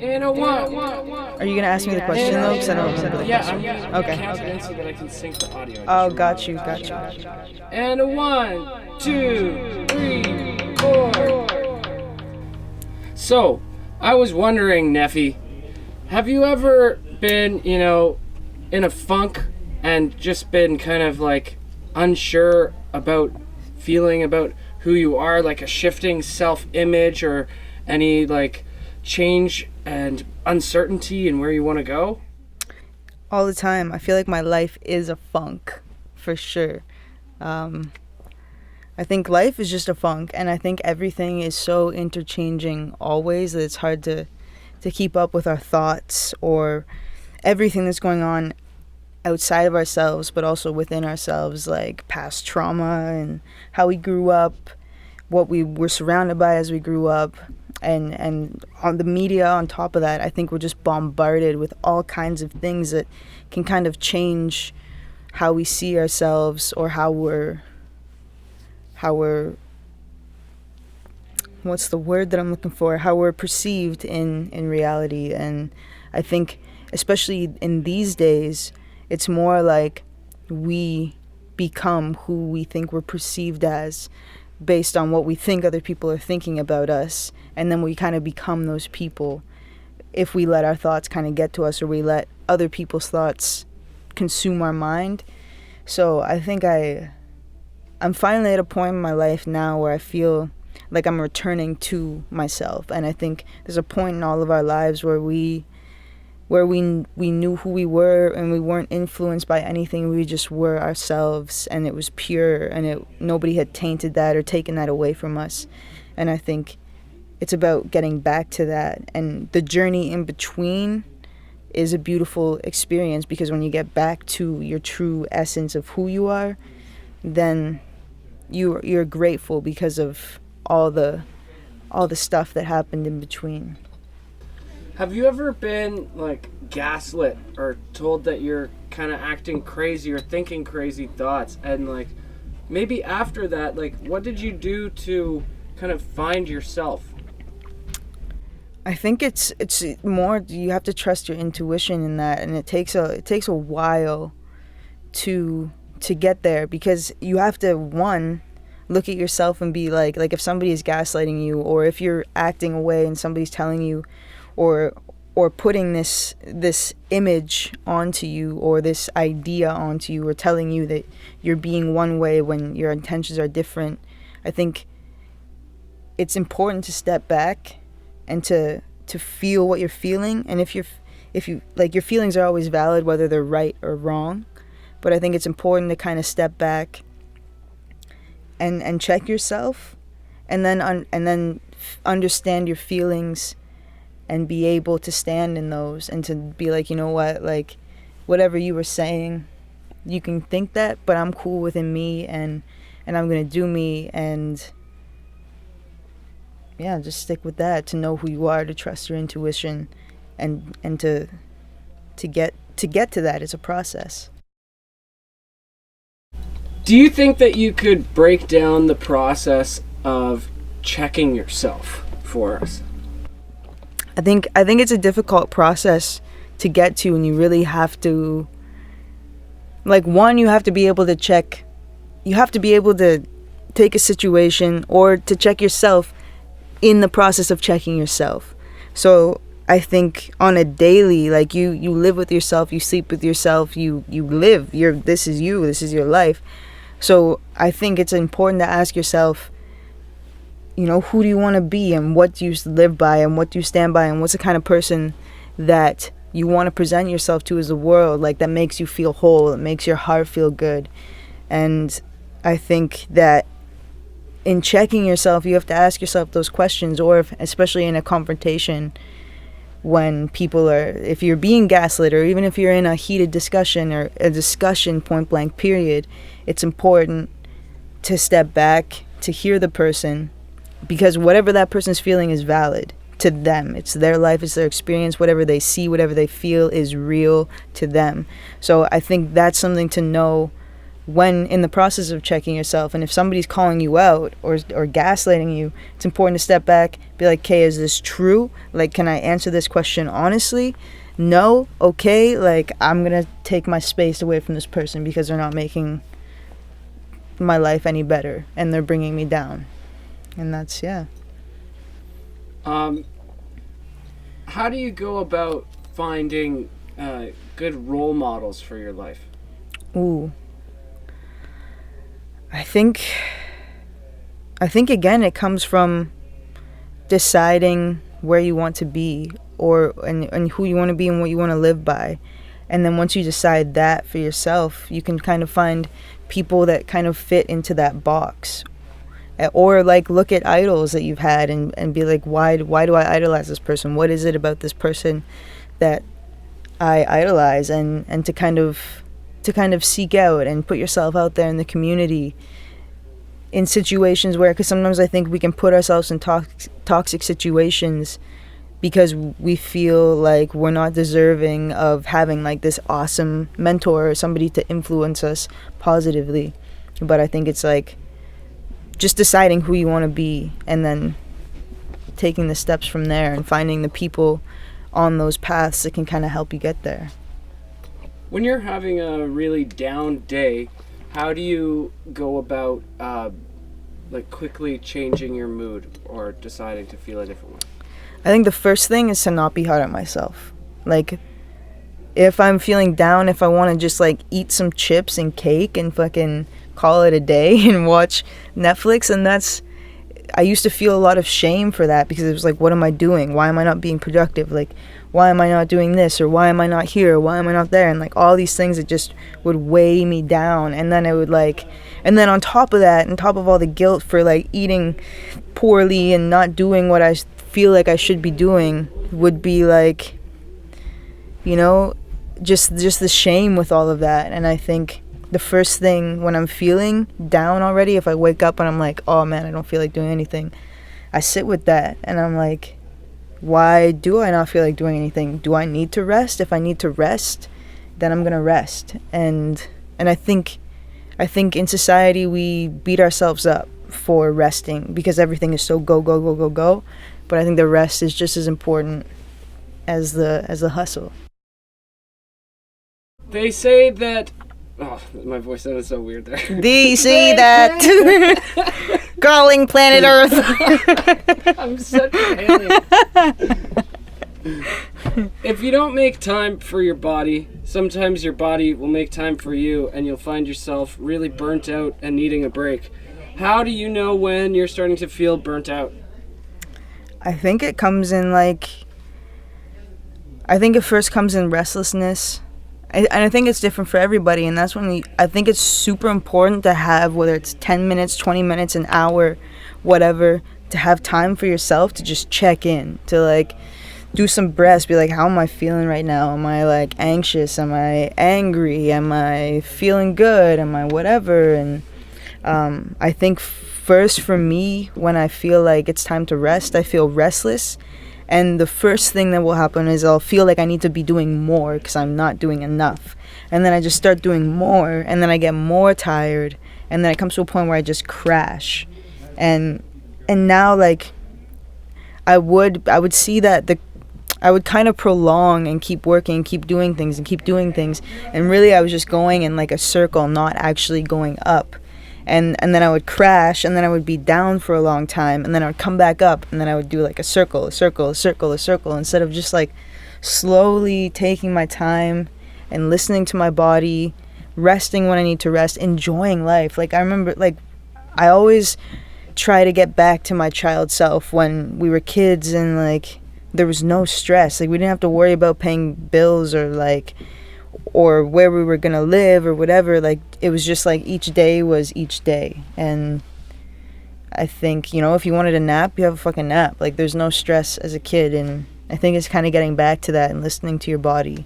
And a one. Are you gonna ask me the question though? Because I don't remember the Yeah, question. I'm Okay. count it in so that I can sync the audio. Oh, got you. And a 1, 2, 3, 4. So, I was wondering, Nefe, have you ever been, in a funk and just been kind of like unsure about feeling about who you are, like a shifting self-image or any like change and uncertainty in where you want to go? All the time. I feel like my life is a funk, for sure. Um, I think life is just a funk, and I think everything is so interchanging always that it's hard to keep up with our thoughts or everything that's going on outside of ourselves, but also within ourselves, like past trauma and how we grew up, what we were surrounded by as we grew up, and on the media on top of that. I think we're just bombarded with all kinds of things that can kind of change how we see ourselves or how we're what's the word that I'm looking for? How we're perceived in reality. And I think, especially in these days, it's more like we become who we think we're perceived as based on what we think other people are thinking about us. And then we kind of become those people if we let our thoughts kind of get to us or we let other people's thoughts consume our mind. So I think I'm finally at a point in my life now where I feel like I'm returning to myself. And I think there's a point in all of our lives where we knew who we were and we weren't influenced by anything. We just were ourselves, and it was pure, and nobody had tainted that or taken that away from us. And I think it's about getting back to that, and the journey in between is a beautiful experience, because when you get back to your true essence of who you are, then you're grateful because of all the stuff that happened in between. Have you ever been like gaslit or told that you're kind of acting crazy or thinking crazy thoughts, and like maybe after that, like what did you do to kind of find yourself? I think it's more, you have to trust your intuition in that, and it takes a while to get there, because you have to, one, look at yourself and be like if somebody is gaslighting you, or if you're acting away and somebody's telling you or putting this image onto you, or this idea onto you, or telling you that you're being one way when your intentions are different. I think it's important to step back and to feel what you're feeling. And if you like, your feelings are always valid, whether they're right or wrong, but I think it's important to kind of step back and check yourself, and then understand your feelings and be able to stand in those, and to be like, you know what, like whatever you were saying, you can think that, but I'm cool within me, and I'm gonna do me, and yeah, just stick with that, to know who you are, to trust your intuition, and to get to that. It's a process. Do you think that you could break down the process of checking yourself for us? I think it's a difficult process to get to, and you really have to, like, one, you have to be able to check, you have to be able to take a situation or to check yourself in the process of checking yourself. So I think on a daily, like, you live with yourself, you sleep with yourself, you live, this is you, this is your life. So I think it's important to ask yourself, who do you want to be, and what do you live by, and what do you stand by, and what's the kind of person that you want to present yourself to as the world, like, that makes you feel whole, that makes your heart feel good. And I think that in checking yourself, you have to ask yourself those questions, or especially in a confrontation, when people are, if you're being gaslit, or even if you're in a heated discussion, or a discussion point blank period, it's important to step back, to hear the person, because whatever that person's feeling is valid to them. It's their life, it's their experience. Whatever they see, whatever they feel is real to them. So I think that's something to know when in the process of checking yourself, and if somebody's calling you out or gaslighting you, it's important to step back, be like, okay, is this true? Like, can I answer this question honestly? No? Okay, like, I'm gonna take my space away from this person because they're not making my life any better and they're bringing me down. And that's, yeah. How do you go about finding good role models for your life? Ooh. I think again it comes from deciding where you want to be, or and who you want to be and what you want to live by. And then once you decide that for yourself, you can kind of find people that kind of fit into that box. Or like look at idols that you've had and be like, why do I idolize this person? What is it about this person that I idolize? And to kind of seek out and put yourself out there in the community in situations where, because sometimes I think we can put ourselves in toxic situations because we feel like we're not deserving of having like this awesome mentor or somebody to influence us positively. But I think it's like just deciding who you want to be and then taking the steps from there and finding the people on those paths that can kind of help you get there. When you're having a really down day, how do you go about like quickly changing your mood or deciding to feel a different way? I think the first thing is to not be hard on myself. Like, if I'm feeling down, if I want to just like eat some chips and cake and fucking call it a day and watch Netflix, and I used to feel a lot of shame for that because it was like, what am I doing? Why am I not being productive? Like, why am I not doing this? Or why am I not here? Why am I not there? And like all these things that just would weigh me down. And then it would like, and then on top of that, on top of all the guilt for like eating poorly and not doing what I feel like I should be doing, would be like, you know, just the shame with all of that. And I think the first thing when I'm feeling down already, if I wake up and I'm like, oh man, I don't feel like doing anything, I sit with that and I'm like, why do I not feel like doing anything? Do I need to rest? If I need to rest, then I'm gonna rest. And I think in society we beat ourselves up for resting because everything is so go go go go go. But I think the rest is just as important as the hustle. They say that. Oh, my voice sounded so weird there. Do you see that? Calling planet Earth. I'm such an alien. If you don't make time for your body, sometimes your body will make time for you and you'll find yourself really burnt out and needing a break. How do you know when you're starting to feel burnt out? I think it comes in like, I think it first comes in restlessness. And I think it's different for everybody, and that's when I think it's super important to have, whether it's 10 minutes, 20 minutes, an hour, whatever, to have time for yourself to just check in, to like do some breaths, be like, how am I feeling right now? Am I like anxious? Am I angry? Am I feeling good? Am I whatever? And I think first for me, when I feel like it's time to rest, I feel restless. And the first thing that will happen is I'll feel like I need to be doing more because I'm not doing enough. And then I just start doing more, and then I get more tired, and then it comes to a point where I just crash. And now like I would see that I would kind of prolong and keep working, keep doing things, and really I was just going in like a circle, not actually going up. And then I would crash, and then I would be down for a long time, and then I would come back up, and then I would do like a circle, instead of just like slowly taking my time and listening to my body, resting when I need to rest, enjoying life. Like I remember, like I always try to get back to my child self when we were kids and like there was no stress. Like we didn't have to worry about paying bills or where we were gonna live or whatever. Like it was just like each day was each day. And I think, you know, if you wanted a nap, you have a fucking nap. Like there's no stress as a kid. And I think it's kind of getting back to that and listening to your body.